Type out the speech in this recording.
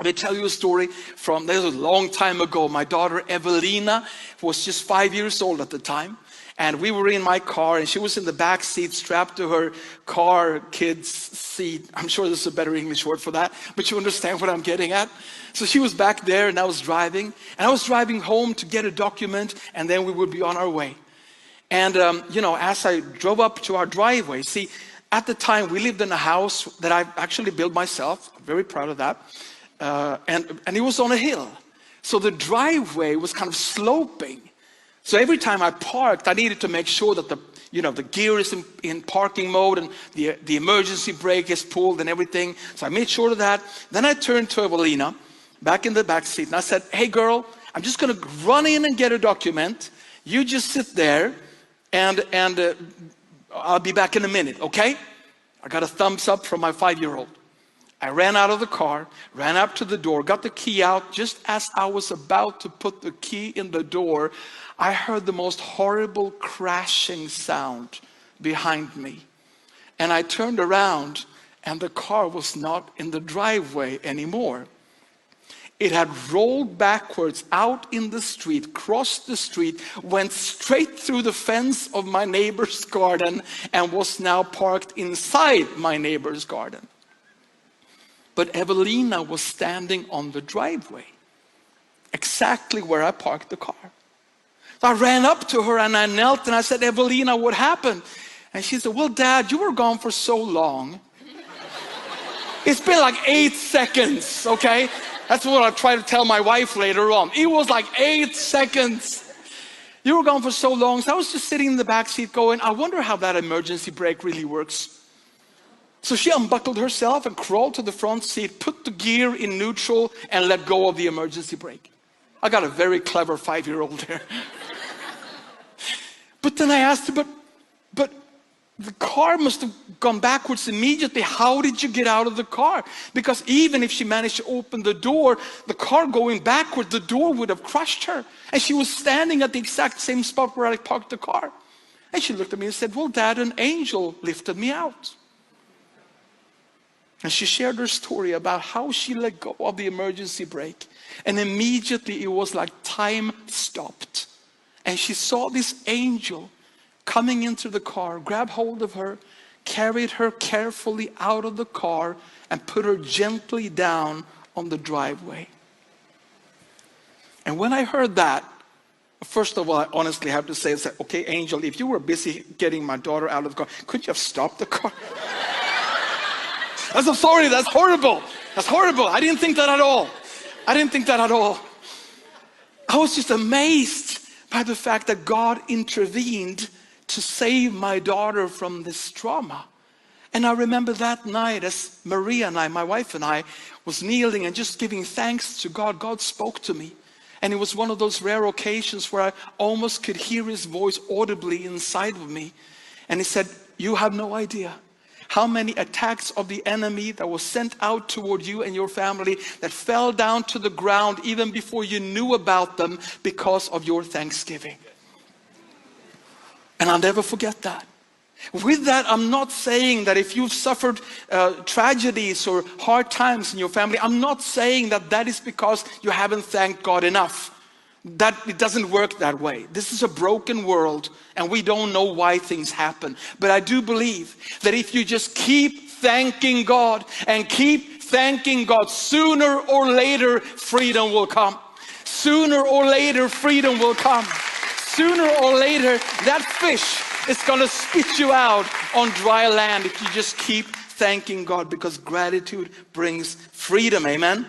me tell you a story from, this was a long time ago. My daughter Evelina was just 5 years old at the time. And we were in my car and she was in the back seat strapped to her car kid's seat. I'm sure there's a better English word for that, but you understand what I'm getting at. So she was back there and I was driving. And I was driving home to get a document and then we would be on our way. And as I drove up to our driveway, see, at the time we lived in a house that I actually built myself. I'm very proud of that. And it was on a hill. So the driveway was kind of sloping. So every time I parked, I needed to make sure that the gear is in parking mode and the emergency brake is pulled and everything. So I made sure of that. Then I turned to Evelina, back in the back seat, and I said, hey girl, I'm just gonna run in and get a document. You just sit there and I'll be back in a minute, okay? I got a thumbs up from my 5-year-old. I ran out of the car, ran up to the door, got the key out. Just as I was about to put the key in the door, I heard the most horrible crashing sound behind me. And I turned around and the car was not in the driveway anymore. It had rolled backwards out in the street, crossed the street, went straight through the fence of my neighbor's garden and was now parked inside my neighbor's garden. But Evelina was standing on the driveway, exactly where I parked the car. So I ran up to her and I knelt and I said, Evelina, what happened? And she said, well, Dad, you were gone for so long. It's been like 8 seconds, okay? That's what I try to tell my wife later on. It was like 8 seconds. You were gone for so long. So I was just sitting in the back seat going, I wonder how that emergency brake really works. So she unbuckled herself and crawled to the front seat, put the gear in neutral and let go of the emergency brake. I got a very clever 5-year-old there. But then I asked her, but the car must have gone backwards immediately. How did you get out of the car? Because even if she managed to open the door, the car going backward, the door would have crushed her. And she was standing at the exact same spot where I parked the car. And she looked at me and said, well, Dad, an angel lifted me out. And she shared her story about how she let go of the emergency brake. And immediately it was like time stopped. And she saw this angel coming into the car, grab hold of her, carried her carefully out of the car and put her gently down on the driveway. And when I heard that, first of all, I honestly have to say, okay, angel, if you were busy getting my daughter out of the car, could you have stopped the car? I'm sorry, that's horrible. That's horrible. I didn't think that at all. I didn't think that at all. I was just amazed by the fact that God intervened to save my daughter from this trauma. And I remember that night as Maria and I, my wife and I, was kneeling and just giving thanks to God. God spoke to me. And it was one of those rare occasions where I almost could hear his voice audibly inside of me. And he said, you have no idea how many attacks of the enemy that was sent out toward you and your family that fell down to the ground even before you knew about them because of your thanksgiving. And I'll never forget that. With that, I'm not saying that if you've suffered tragedies or hard times in your family, I'm not saying that that is because you haven't thanked God enough. That it doesn't work that way. This is a broken world and we don't know why things happen. But I do believe that if you just keep thanking God and keep thanking God, sooner or later freedom will come. Sooner or later freedom will come. Sooner or later that fish is going to spit you out on dry land if you just keep thanking God, because gratitude brings freedom. Amen.